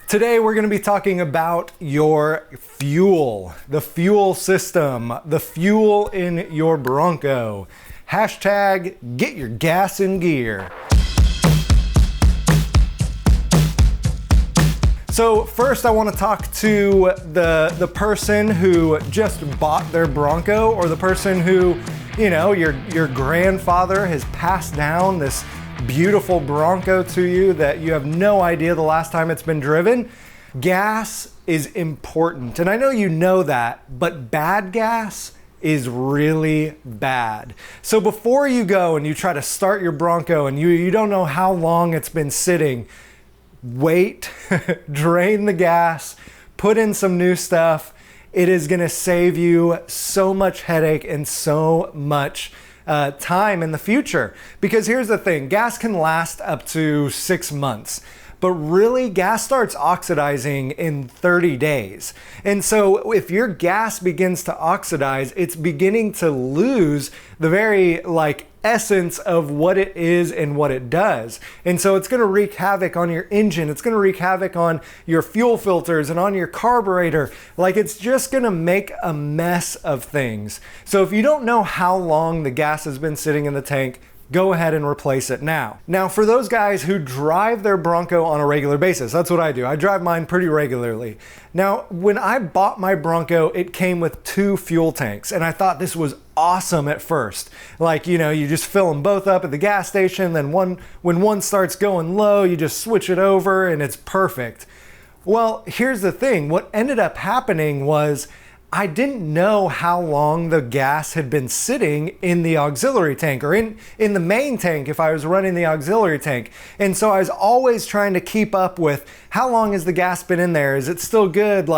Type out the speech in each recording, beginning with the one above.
Today we're going to be talking about your fuel, the fuel system, the fuel in your Bronco. Hashtag get your gas in gear. So first I want to talk to the person who just bought their Bronco, or the person who, you know, your grandfather has passed down this beautiful Bronco to you that you have no idea the last time it's been driven. Gas is important, and I know you know that, but bad gas is really bad. So before you go and you try to start your Bronco and you don't know how long it's been sitting, wait, drain the gas, put in some new stuff. It is gonna save you so much headache and so much time in the future. Because here's the thing, gas can last up to 6 months, but really gas starts oxidizing in 30 days. And so if your gas begins to oxidize, it's beginning to lose the very essence of what it is and what it does. And so it's going to wreak havoc on your engine. It's going to wreak havoc on your fuel filters and on your carburetor. It's just going to make a mess of things. So if you don't know how long the gas has been sitting in the tank, go ahead and replace it now. Now, for those guys who drive their Bronco on a regular basis, that's what I do. I drive mine pretty regularly. Now, when I bought my Bronco, it came with 2 fuel tanks, and I thought this was awesome at first. You just fill them both up at the gas station, then when one starts going low, you just switch it over and it's perfect. Well, here's the thing. What ended up happening was I didn't know how long the gas had been sitting in the auxiliary tank, or in the main tank if I was running the auxiliary tank. And so I was always trying to keep up with how long has the gas been in there? Is it still good?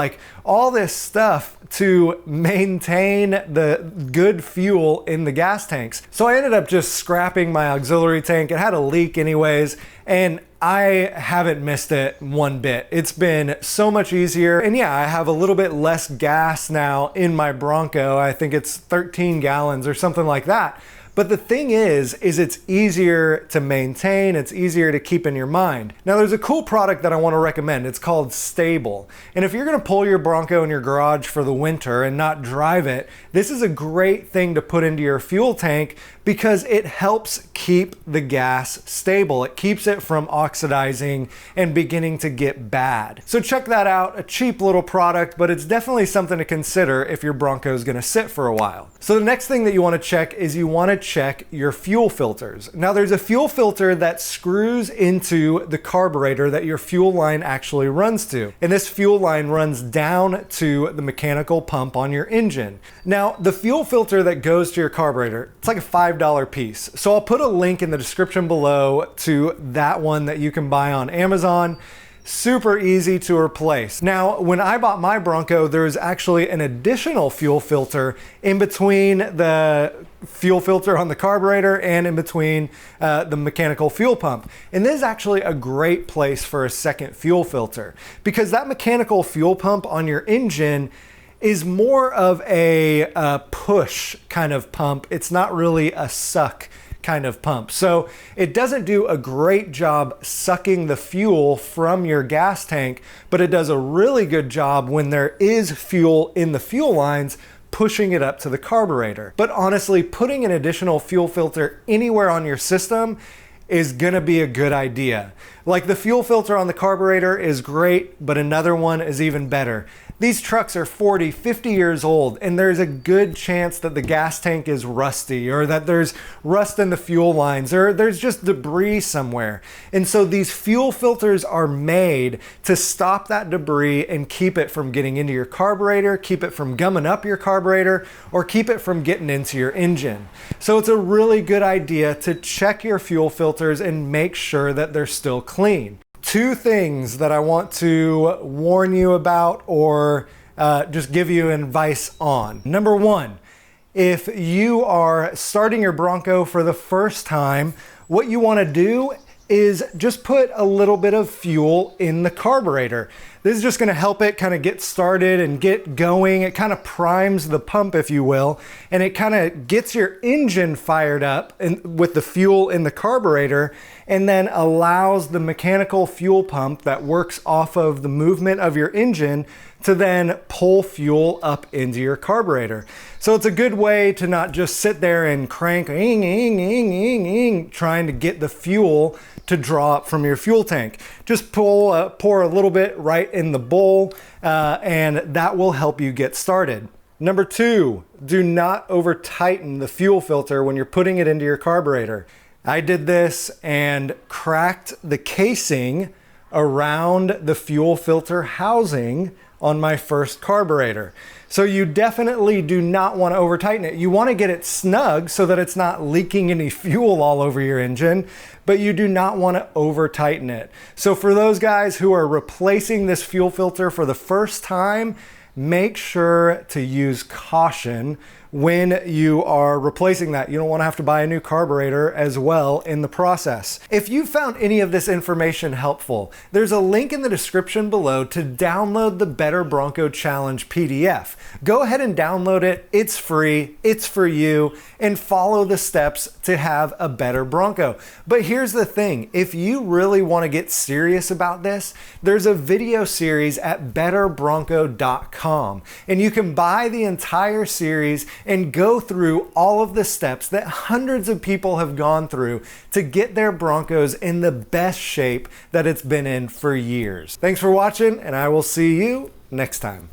All this stuff to maintain the good fuel in the gas tanks. So I ended up just scrapping my auxiliary tank. It had a leak anyways, and I haven't missed it one bit. It's been so much easier. And yeah, I have a little bit less gas now in my Bronco. I think it's 13 gallons or something like that. But the thing is it's easier to maintain, it's easier to keep in your mind. Now there's a cool product that I want to recommend. It's called Stable. And if you're going to pull your Bronco in your garage for the winter and not drive it, this is a great thing to put into your fuel tank because it helps keep the gas stable. It keeps it from oxidizing and beginning to get bad. So check that out, a cheap little product, but it's definitely something to consider if your Bronco is going to sit for a while. So the next thing that you want to check is you want to check your fuel filters. Now there's a fuel filter that screws into the carburetor that your fuel line actually runs to. And this fuel line runs down to the mechanical pump on your engine. Now the fuel filter that goes to your carburetor, it's like a $5 piece. So I'll put a link in the description below to that one that you can buy on Amazon. Super easy to replace. Now, when I bought my Bronco, there's actually an additional fuel filter in between the fuel filter on the carburetor and in between the mechanical fuel pump. And this is actually a great place for a second fuel filter because that mechanical fuel pump on your engine is more of a push kind of pump. It's not really a suck kind of pump. So it doesn't do a great job sucking the fuel from your gas tank, but it does a really good job when there is fuel in the fuel lines, pushing it up to the carburetor. But honestly, putting an additional fuel filter anywhere on your system is gonna be a good idea. The fuel filter on the carburetor is great, but another one is even better. These trucks are 40, 50 years old, and there's a good chance that the gas tank is rusty, or that there's rust in the fuel lines, or there's just debris somewhere. And so these fuel filters are made to stop that debris and keep it from getting into your carburetor, keep it from gumming up your carburetor, or keep it from getting into your engine. So it's a really good idea to check your fuel filters and make sure that they're still clean. 2 things that I want to warn you about, or just give you advice on. Number 1, if you are starting your Bronco for the first time, what you want to do is just put a little bit of fuel in the carburetor. This is just going to help it kind of get started and get going. It kind of primes the pump, if you will, and it kind of gets your engine fired up with the fuel in the carburetor. and then allows the mechanical fuel pump that works off of the movement of your engine to then pull fuel up into your carburetor. So it's a good way to not just sit there and crank trying to get the fuel to draw up from your fuel tank. Just pour a little bit right in the bowl, and that will help you get started. Number 2, do not over tighten the fuel filter when you're putting it into your carburetor. I did this and cracked the casing around the fuel filter housing on my first carburetor. So you definitely do not want to over tighten it. You want to get it snug so that it's not leaking any fuel all over your engine, but you do not want to over tighten it. So for those guys who are replacing this fuel filter for the first time, make sure to use caution when you are replacing that. You don't want to have to buy a new carburetor as well in the process. If you found any of this information helpful, there's a link in the description below to download the Better Bronco Challenge PDF. Go ahead and download it. It's free, it's for you, and follow the steps to have a better Bronco. But here's the thing, if you really want to get serious about this, there's a video series at betterbronco.com, and you can buy the entire series and go through all of the steps that hundreds of people have gone through to get their Broncos in the best shape that it's been in for years. Thanks for watching, and I will see you next time.